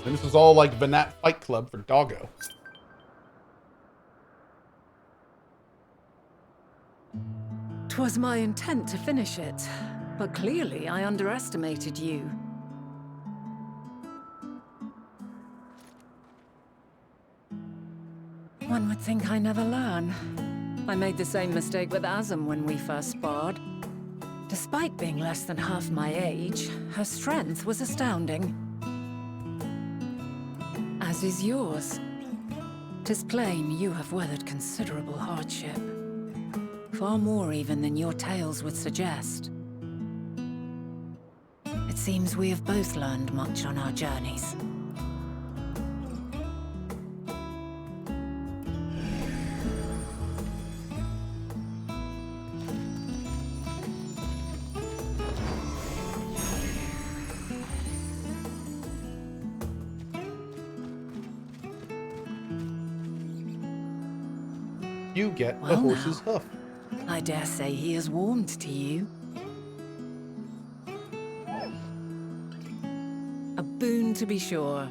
And this was all like Vanat Fight Club for Doggo. 'Twas my intent to finish it, but clearly I underestimated you. One would think I never learn. I made the same mistake with Azem when we first sparred. Despite being less than half my age, her strength was astounding. As is yours. 'Tis plain you have weathered considerable hardship. Far more even than your tales would suggest. It seems we have both learned much on our journeys. You get Well, a horse's now, hoof. I dare say he is warmed to you. A boon to be sure.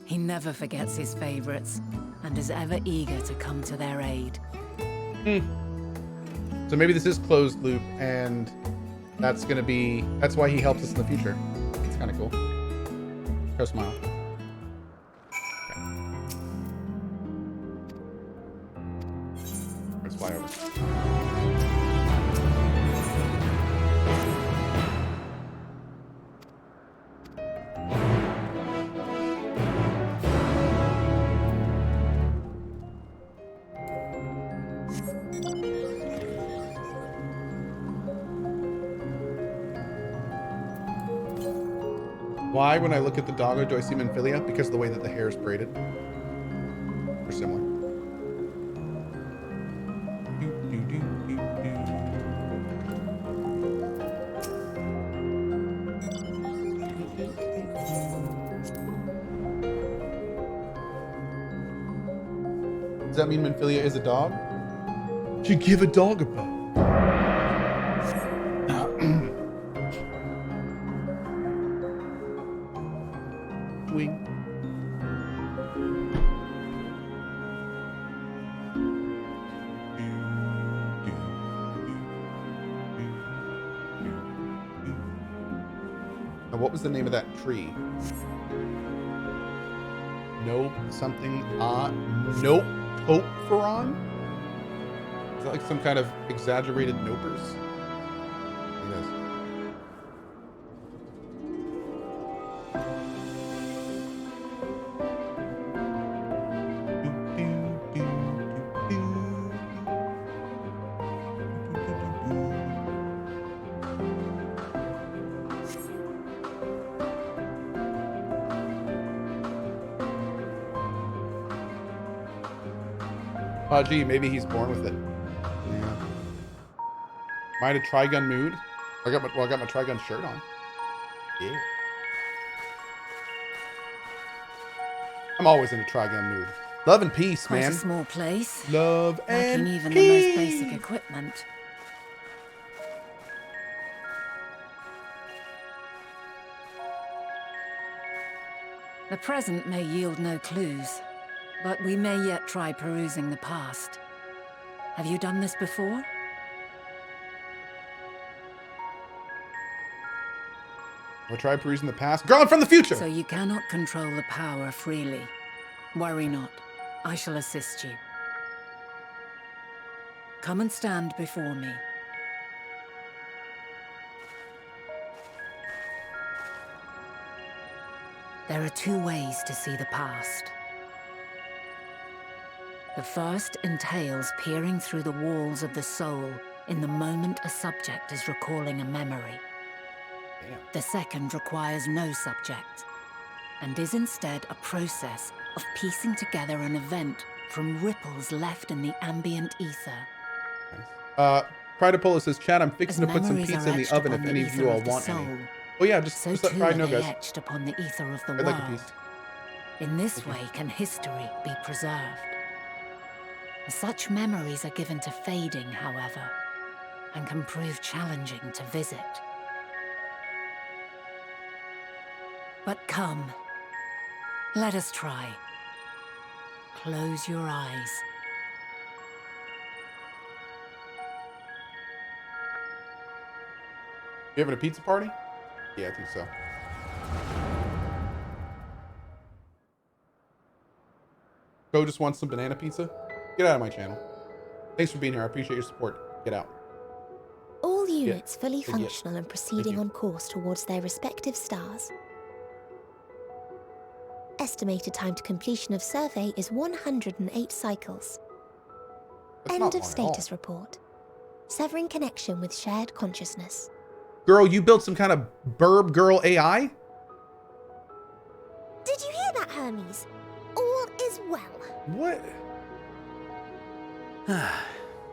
He never forgets his favorites, and is ever eager to come to their aid. So maybe this is closed loop, and that's why he helps us in the future. It's kind of cool. Go smile. Let's fly over. Why, when I look at the doggo, do I see Minfilia? Because of the way that the hair is braided. Or similar. Does that mean Minfilia is a dog? You give a dog a bone. Wing. Now, what was the name of that tree? Nope, something. Nope. Hope Furon? Is that like some kind of exaggerated nopers? It is. Oh, gee, maybe he's born with it. Yeah. Am I in a Trigun mood? I got my Trigun shirt on. Yeah. I'm always in a Trigun mood. Love and peace, Quite man. a small place. Love and lacking even peace. the most basic equipment. The present may yield no clues, but we may yet try perusing the past. Have you done this before? We'll try perusing the past. Gone from the future! So you cannot control the power freely. Worry not. I shall assist you. Come and stand before me. There are two ways to see the past. The first entails peering through the walls of the soul in the moment a subject is recalling a memory. Damn. The second requires no subject, and is instead a process of piecing together an event from ripples left in the ambient ether. Pride Apollo says, Chad, I'm fixing As to put some memories pizza are in the etched oven if upon any the of you ether all of the want soul, any. Oh yeah, just so let too Pride are know, they guys. etched upon the ether of the I'd like a world. piece. In this way can history be preserved. Such memories are given to fading, however, and can prove challenging to visit. But come, Let us try. Close your eyes. You having a pizza party? Yeah, I think so. Cohh just wants some banana pizza. Get out of my channel. Thanks for being here. I appreciate your support. Get out. All units fully functional and Thank proceeding you. on course towards their respective stars. Estimated time to completion of survey is 108 cycles. That's End not of long at all. status report. Severing connection with shared consciousness. Girl, you built some kind of burb girl AI? Did you hear that, Hermes? All is well. What?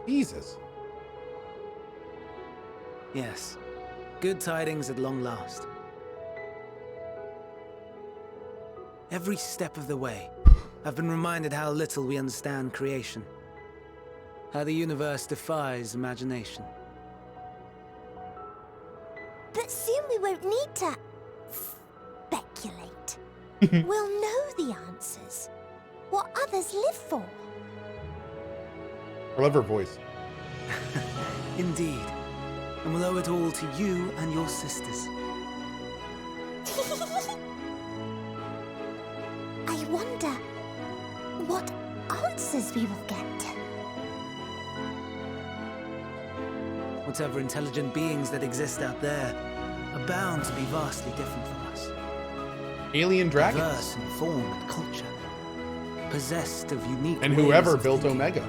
Jesus. Yes. Good tidings at long last. Every step of the way, I've been reminded how little we understand creation. How the universe defies imagination. But soon we won't need to speculate. We'll know the answers. What others live for. I love her voice. Indeed. And we'll owe it all to you and your sisters. I wonder what answers we will get. Whatever intelligent beings that exist out there are bound to be vastly different from us. Alien dragons. Diverse in form and culture. Possessed of unique And ways whoever of built thinking. Omega.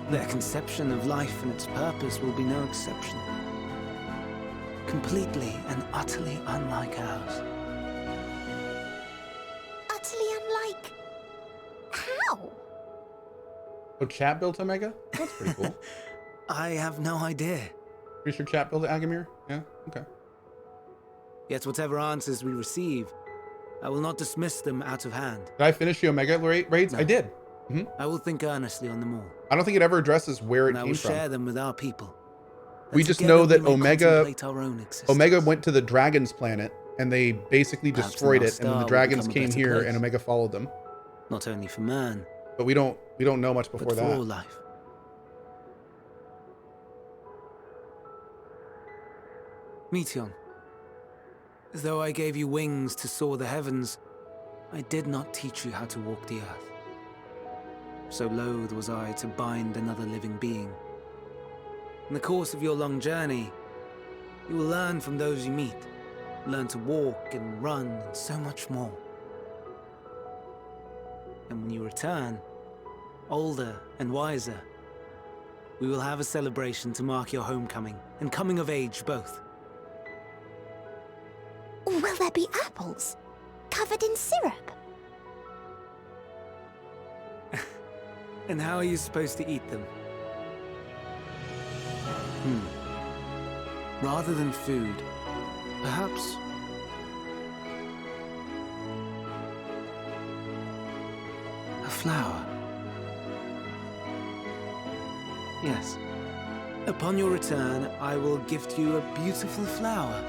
Their conception of life and its purpose will be no exception. Completely and utterly unlike ours. Utterly unlike. How? Oh, Chat built Omega? That's pretty cool. I have no idea. Pretty sure Chat built Agamir? Yeah? Okay. Yet whatever answers we receive, I will not dismiss them out of hand. Did I finish the Omega raids? No. I did. I will think earnestly on them all. I don't think it ever addresses where it And I came will from. share them with our people. We That just together know that we may Omega contemplate our own existence. Omega went to the Dragon's planet and they basically Perhaps destroyed the it, and then the Star will dragons become a came better here place. and Omega followed them. Not only for man, But we don't know much before but for all that. life. Meteion, as though I gave you wings to soar the heavens, I did not teach you how to walk the earth. So loath was I to bind another living being. In the course of your long journey, you will learn from those you meet, learn to walk and run and so much more. And when you return, older and wiser, we will have a celebration to mark your homecoming and coming of age both. Will there be apples? Covered in syrup? And how are you supposed to eat them? Rather than food, perhaps... a flower. Yes. Upon your return, I will gift you a beautiful flower.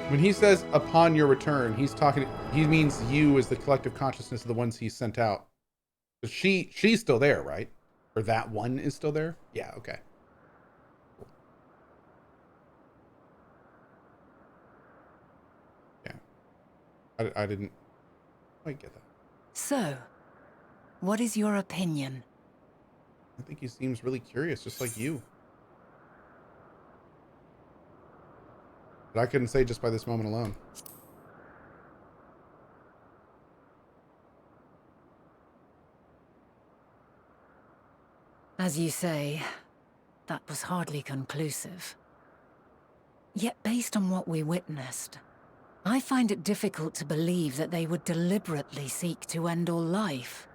When he says upon your return, he means you as the collective consciousness of the ones he sent out. But she's still there, right? Or that one is still there? Yeah, okay. Yeah. I didn't quite get that. So, what is your opinion? I think he seems really curious, just like you. But I couldn't say just by this moment alone. As you say, that was hardly conclusive. Yet based on what we witnessed, I find it difficult to believe that they would deliberately seek to end all life.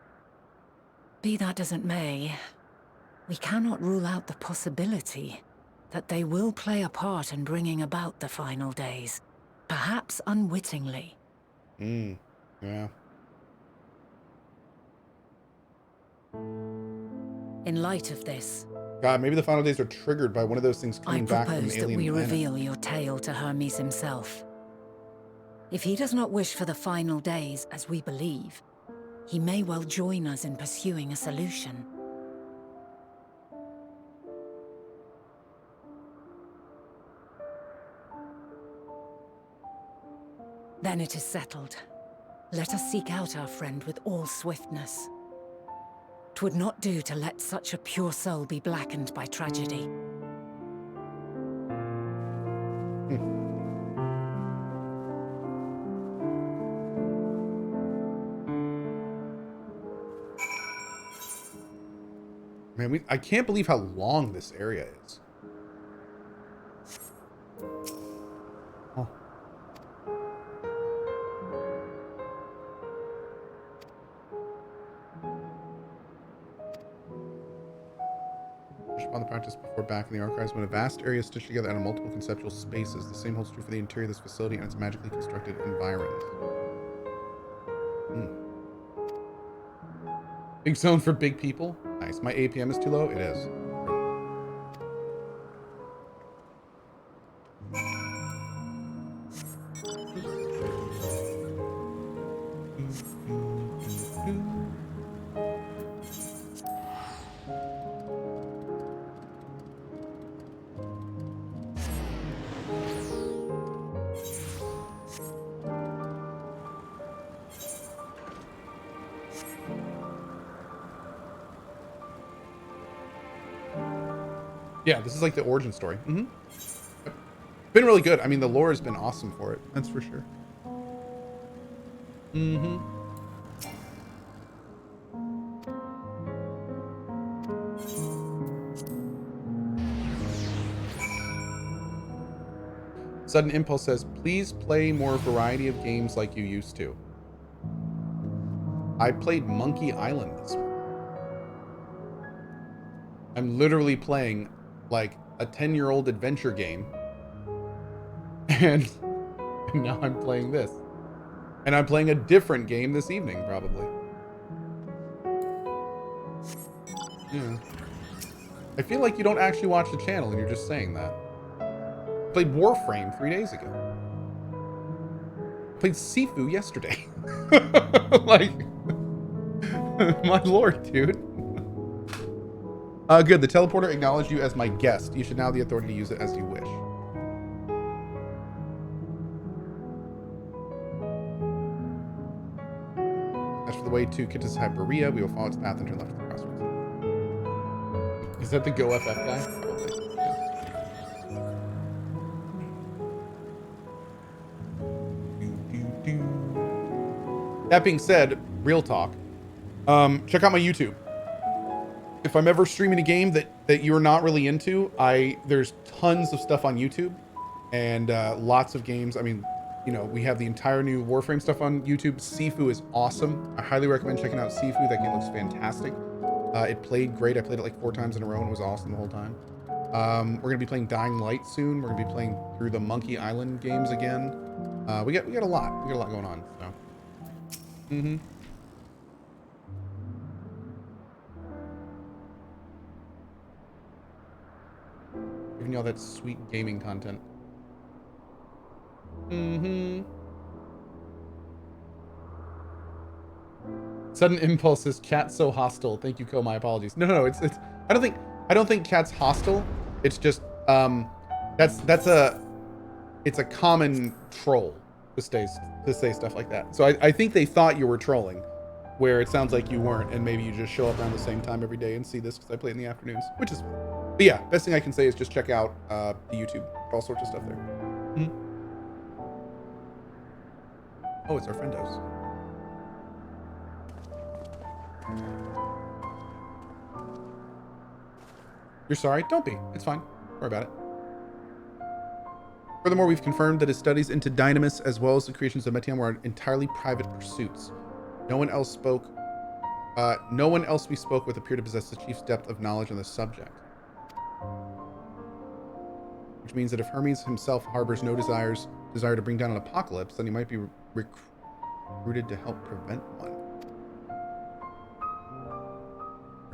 Be that as it may, we cannot rule out the possibility that they will play a part in bringing about the final days, perhaps unwittingly. Yeah. In light of this, God, maybe the final days are triggered by one of those things I coming back from an propose that alien we planet. reveal your tale to Hermes himself. If he does not wish for the final days, as we believe, he may well join us in pursuing a solution. Then it is settled. Let us seek out our friend with all swiftness. 'Twould not do to let such a pure soul be blackened by tragedy. Man, I can't believe how long this area is. Oh. Upon the practice before back in the archives, when a vast area is stitched together out of multiple conceptual spaces, the same holds true for the interior of this facility and its magically constructed environs. Big zone for big people. Nice. My APM is too low. It is. Yeah, this is like the origin story. Mm-hmm. Yep. Been really good. I mean, the lore has been awesome for it. That's for sure. Mm-hmm. Sudden Impulse says, please play more variety of games like you used to. I played Monkey Island this morning. I'm literally playing like a 10-year-old adventure game. And now I'm playing this. And I'm playing a different game this evening, probably. Yeah. I feel like you don't actually watch the channel and you're just saying that. I played Warframe 3 days ago. I played Sifu yesterday. Like, my lord, dude. Good. The teleporter acknowledged you as my guest. You should now have the authority to use it as you wish. As for the way to Kittis Hyperia, we will follow its path and turn left at the crossroads. Is that the Go FF guy? Probably. Yeah. That being said, real talk. Check out my YouTube. If I'm ever streaming a game that you're not really into, there's tons of stuff on YouTube and lots of games. I mean, you know, we have the entire new Warframe stuff on YouTube. Sifu is awesome. I highly recommend checking out Sifu. That game looks fantastic. It played great. I played it like 4 times in a row and it was awesome the whole time. We're going to be playing Dying Light soon. We're going to be playing through the Monkey Island games again. We got a lot. We got a lot going on. So. Mm-hmm. Giving you all that sweet gaming content. Mm-hmm. Sudden Impulse is chat so hostile. Thank you, Cohh. My apologies. No. It's. I don't think chat's hostile. It's just it's a common troll to say stuff like that. So I think they thought you were trolling, where it sounds like you weren't, and maybe you just show up around the same time every day and see this because I play in the afternoons, which is fine. But yeah, best thing I can say is just check out the YouTube. All sorts of stuff there. Mm-hmm. Oh, it's our friendos. You're sorry? Don't be. It's fine. Don't worry about it. Furthermore, we've confirmed that his studies into dynamis as well as the creations of Meteion were entirely private pursuits. No one else we spoke with appeared to possess the chief's depth of knowledge on the subject. Which means that if Hermes himself harbors no desire to bring down an apocalypse, then he might be recruited to help prevent one.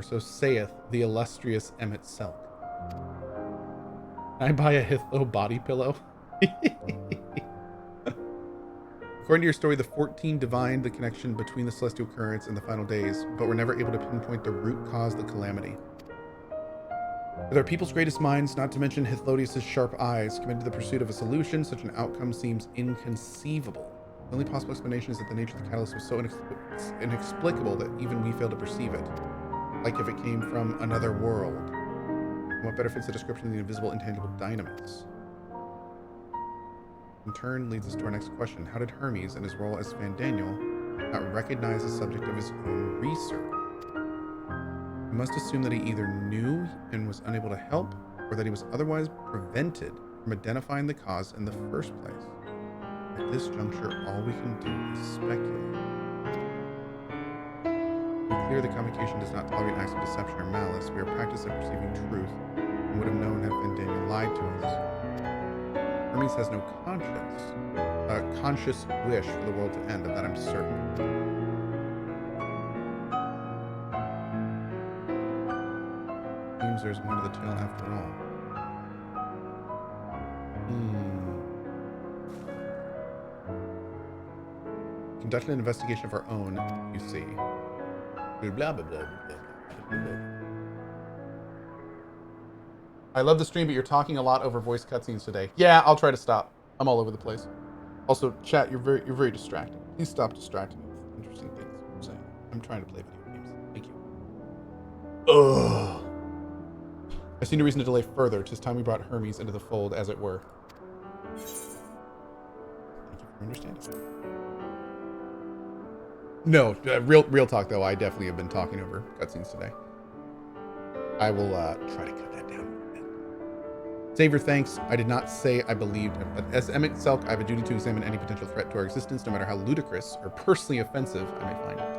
or so saith the illustrious Emmett Selk. Can I buy a Hitho body pillow? According to your story, the 14 divined the connection between the celestial currents and the final days, but were never able to pinpoint the root cause of the calamity. With our people's greatest minds, not to mention Hithlodius' sharp eyes, committed to the pursuit of a solution, such an outcome seems inconceivable. The only possible explanation is that the nature of the catalyst was so inexplicable that even we failed to perceive it. Like if it came from another world. And what better fits the description of the invisible, intangible dynamis? In turn, leads us to our next question. How did Hermes, in his role as Van Daniel, not recognize the subject of his own research? We must assume that he either knew and was unable to help, or that he was otherwise prevented from identifying the cause in the first place. At this juncture, all we can do is speculate. To be clear, the Convocation does not tolerate acts of deception or malice. We are practiced at perceiving truth and would have known had Van Daniel lied to us. Hermes has no conscious wish for the world to end, of that I'm certain. Seems there's more to the tale after all. Conducted an investigation of our own, you see. Blah, blah, blah, blah, blah, blah. I love the stream, but you're talking a lot over voice cutscenes today. Yeah, I'll try to stop. I'm all over the place. Also, chat, you're very distracting. Please stop distracting me with interesting things. I'm saying. I'm trying to play video games. Thank you. Ugh. I see no reason to delay further. 'Tis time we brought Hermes into the fold, as it were. Thank you for understanding. No, real talk though. I definitely have been talking over cutscenes today. I will try to cut that down. Save your thanks. I did not say I believed him, but as Emmett Selk, I have a duty to examine any potential threat to our existence, no matter how ludicrous or personally offensive I may find it.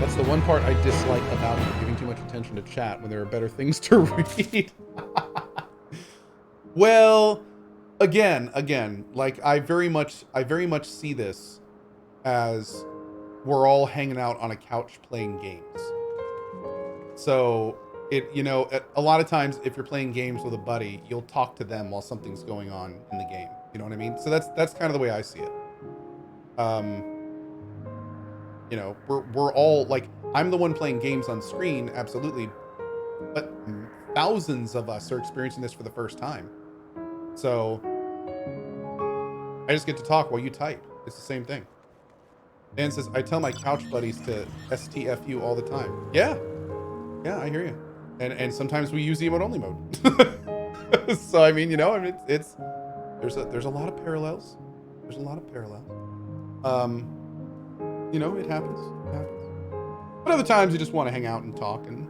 That's the one part I dislike about you, giving too much attention to chat when there are better things to read. Well, again, like I very much see this as we're all hanging out on a couch playing games. So a lot of times if you're playing games with a buddy, you'll talk to them while something's going on in the game. You know what I mean? So that's kind of the way I see it. We're all like, I'm the one playing games on screen, absolutely, but thousands of us are experiencing this for the first time. So I just get to talk while you type. It's the same thing. Dan says, I tell my couch buddies to STFU all the time. Yeah, I hear you. And sometimes we use emote only mode. So I mean, there's a lot of parallels. There's a lot of parallels. It happens. But other times you just want to hang out and talk and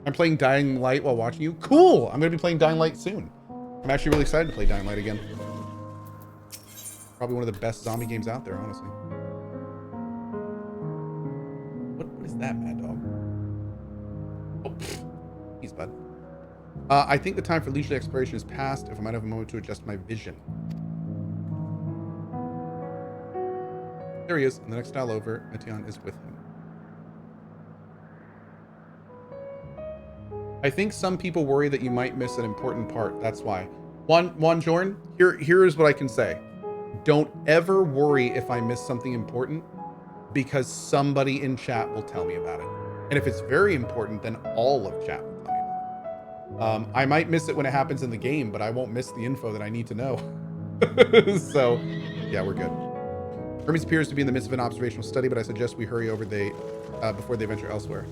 I'm playing Dying Light while watching you. Cool. I'm gonna be playing Dying Light soon. I'm actually really excited to play Dying Light again. Probably one of the best zombie games out there, honestly. What is that, Mad Dog? Oh, he's bud. I think the time for leisurely exploration is past. If I might have a moment to adjust my vision. There he is. In the next dial over, Meteion is with him. I think some people worry that you might miss an important part. That's why. Juan Jorn, here is what I can say. Don't ever worry if I miss something important, because somebody in chat will tell me about it. And if it's very important, then all of chat will tell me about it. I might miss it when it happens in the game, but I won't miss the info that I need to know. So, yeah, we're good. Hermes appears to be in the midst of an observational study, but I suggest we hurry over before they venture elsewhere.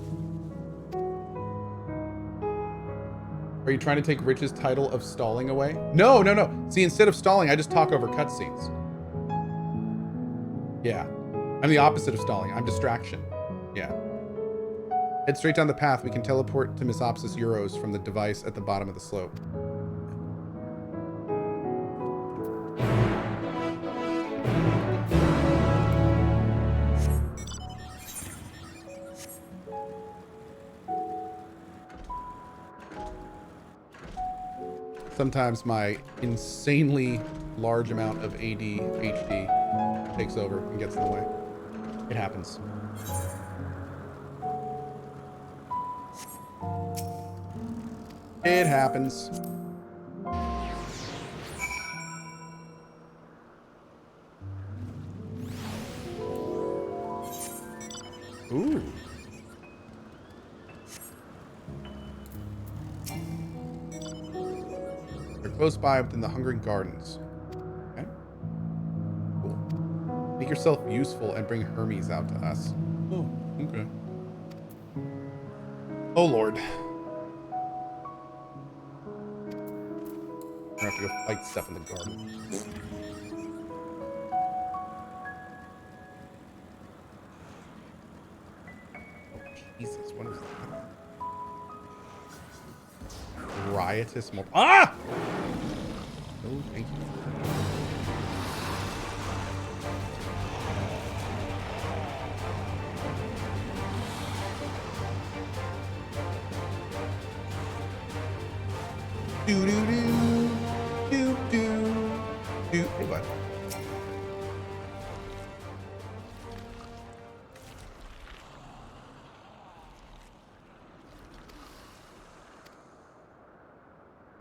Are you trying to take Rich's title of stalling away? No. See, instead of stalling, I just talk over cutscenes. Yeah. I'm the opposite of stalling. I'm distraction. Yeah. Head straight down the path. We can teleport to Misopsis Euros from the device at the bottom of the slope. Sometimes my insanely large amount of ADHD takes over and gets in the way. It happens. It happens. Ooh. They're close by within the Hungering Gardens. Okay. Cool. Make yourself useful and bring Hermes out to us. Oh, okay. Oh, Lord. We're gonna have to go fight stuff in the garden. Jesus, what is that? Riotous more. Ah! Oh, thank you. Do do do do do do. Hey, bud.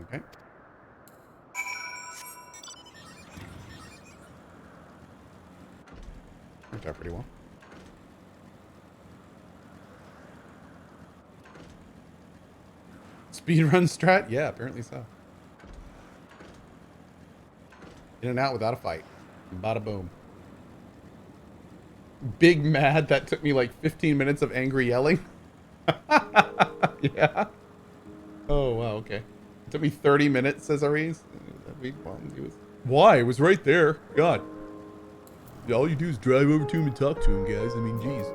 Okay. Worked out pretty well. Speedrun strat? Yeah, apparently so. In and out without a fight. Bada boom. Big mad that took me like 15 minutes of angry yelling. Yeah. Oh, wow, okay. It took me 30 minutes, says Aries. Why? It was right there. God. All you do is drive over to him and talk to him, guys. I mean, geez.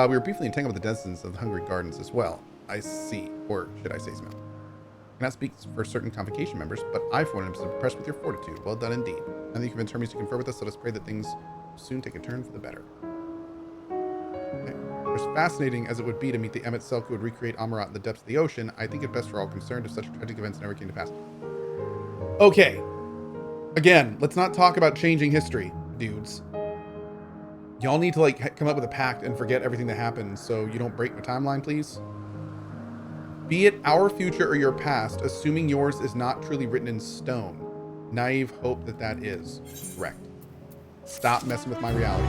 We were briefly entangled with the denizens of the Hungry Gardens as well. I see. Or should I say so? I cannot speak for certain Convocation members, but I, for one, am impressed with your fortitude. Well done indeed. Now that you convinced Hermes to confer with us, let us pray that things will soon take a turn for the better. Okay. As fascinating as it would be to meet the Emmet Selk who would recreate Amarat in the depths of the ocean, I think it best for all concerned if such tragic events never came to pass. Okay. Again, let's not talk about changing history, dudes. Y'all need to, like, come up with a pact and forget everything that happened so you don't break my timeline, please. Be it our future or your past, assuming yours is not truly written in stone. Naive hope that that is. Correct. Stop messing with my reality.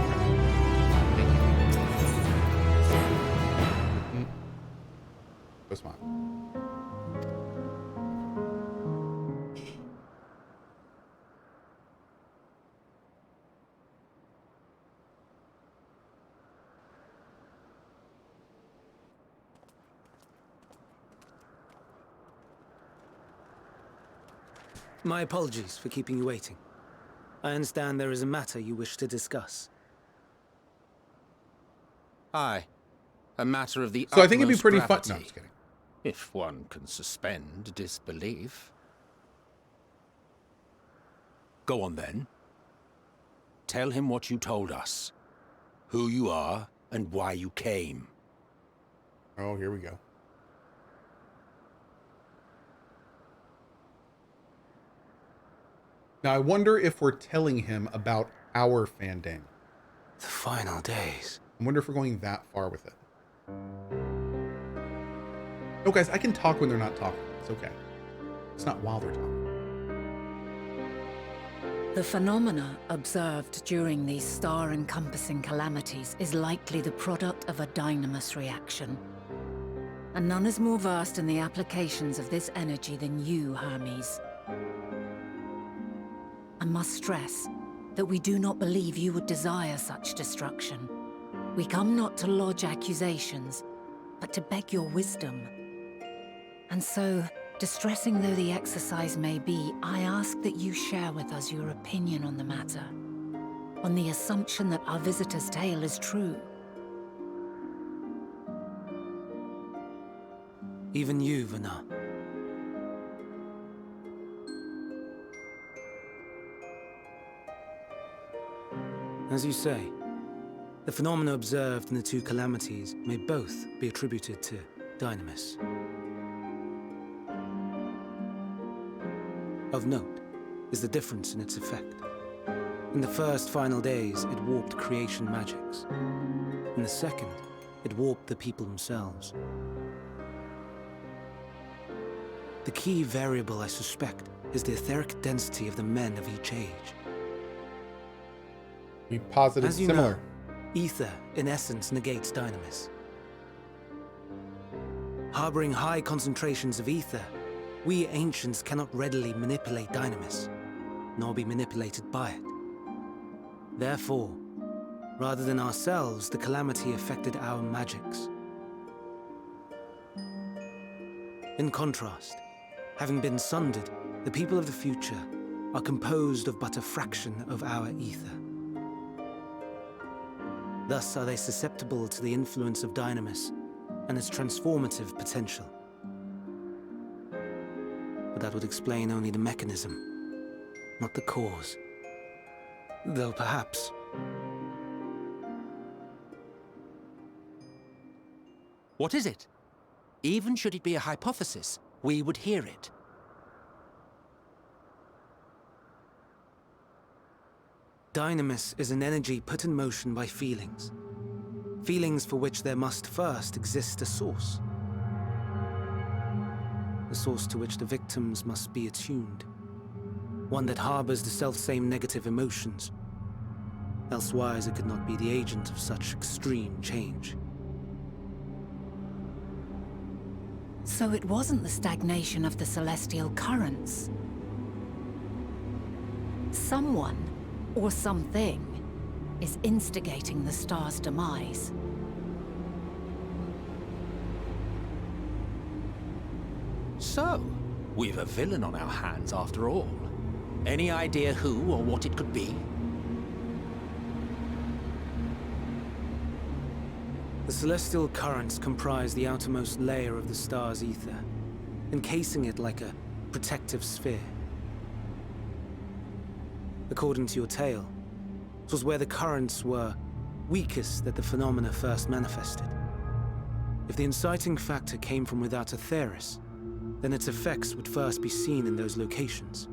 Thank you. Go smile. My apologies for keeping you waiting. I understand there is a matter you wish to discuss. Aye. A matter of the So I think it'd be utmost pretty fun. gravity, No, I'm just kidding. if one can suspend disbelief. Go on then. Tell him what you told us. Who you are and why you came. Oh, here we go. Now, I wonder if we're telling him about our Fandango. The final days. I wonder if we're going that far with it. No, guys, I can talk when they're not talking. It's okay. It's not while they're talking. The phenomena observed during these star-encompassing calamities is likely the product of a dynamis reaction. And none is more versed in the applications of this energy than you, Hermes. I must stress that we do not believe you would desire such destruction. We come not to lodge accusations, but to beg your wisdom. And so, distressing though the exercise may be, I ask that you share with us your opinion on the matter, on the assumption that our visitor's tale is true. Even you, Vana. As you say, the phenomena observed in the two calamities may both be attributed to dynamis. Of note is the difference in its effect. In the first final days, it warped creation magics. In the second, it warped the people themselves. The key variable, I suspect, is the etheric density of the men of each age. We posited As you similar. know, ether, in essence, negates dynamis. Harboring high concentrations of ether, we ancients cannot readily manipulate dynamis, nor be manipulated by it. Therefore, rather than ourselves, the calamity affected our magics. In contrast, having been sundered, the people of the future are composed of but a fraction of our ether. Thus are they susceptible to the influence of dynamis and its transformative potential. But that would explain only the mechanism, not the cause. Though perhaps... What is it? Even should it be a hypothesis, we would hear it. Dynamis is an energy put in motion by feelings. Feelings for which there must first exist a source. A source to which the victims must be attuned. One that harbors the selfsame negative emotions. Elsewise it could not be the agent of such extreme change. So it wasn't the stagnation of the celestial currents. Someone, or something, is instigating the star's demise. So, we've a villain on our hands after all. Any idea who or what it could be? The celestial currents comprise the outermost layer of the star's ether, encasing it like a protective sphere. According to your tale, it was where the currents were weakest that the phenomena first manifested. If the inciting factor came from without Aetheris, then its effects would first be seen in those locations.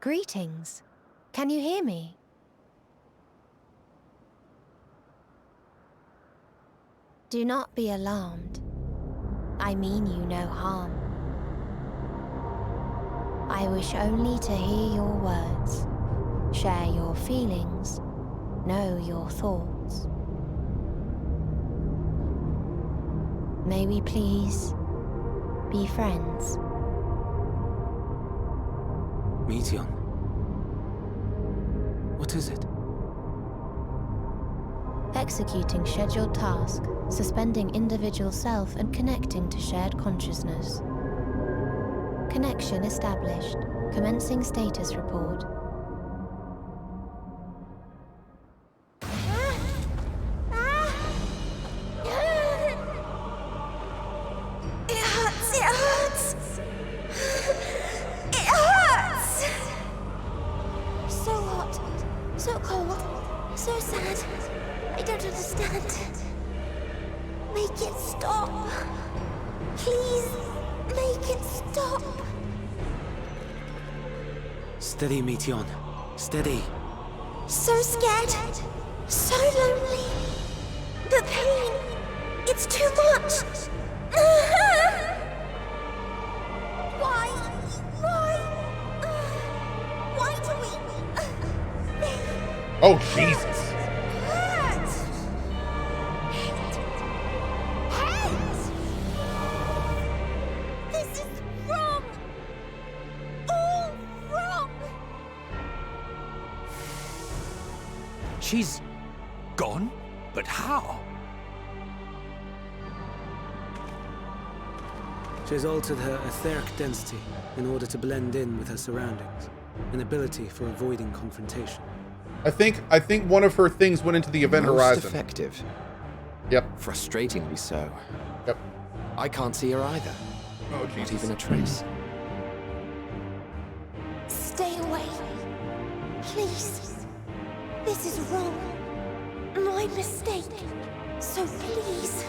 Greetings. Can you hear me? Do not be alarmed. I mean you no harm. I wish only to hear your words, share your feelings, know your thoughts. May we please be friends? Meteion. What is it? Executing scheduled task, suspending individual self and connecting to shared consciousness. Connection established. Commencing status report. Steady, Meteion. Steady. So scared. So lonely. The pain. It's too much. Why? Why do we... Oh, Jesus. Hurt. This is wrong. All wrong. She's gone? But how? She has altered her etheric density in order to blend in with her surroundings, an ability for avoiding confrontation. I think one of her things went into the event Most horizon. effective. Yep. Frustratingly so. Yep. I can't see her either. Oh, Not Jesus. even a trace. Stay away. Please. This is wrong. My mistake. So please.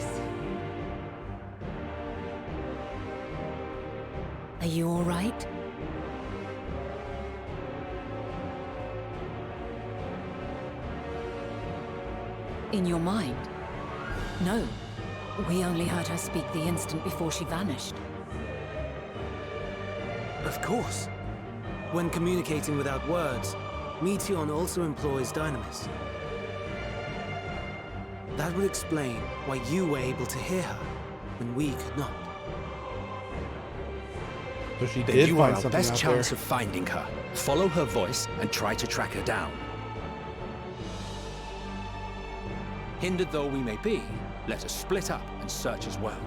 Are you all right? In your mind? No. We only heard her speak the instant before she vanished. Of course. When communicating without words, Meteion also employs dynamis. That would explain why you were able to hear her when we could not. So she Then did you find are our something best out chance there. of finding her. Follow her voice and try to track her down. Hindered though we may be, let us split up and search as well.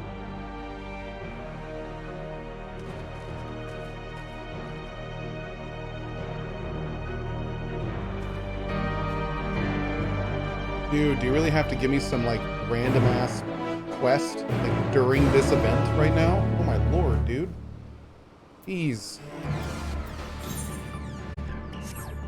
Dude, do you really have to give me some like random ass quest like during this event right now? Oh my lord, dude. Jeez.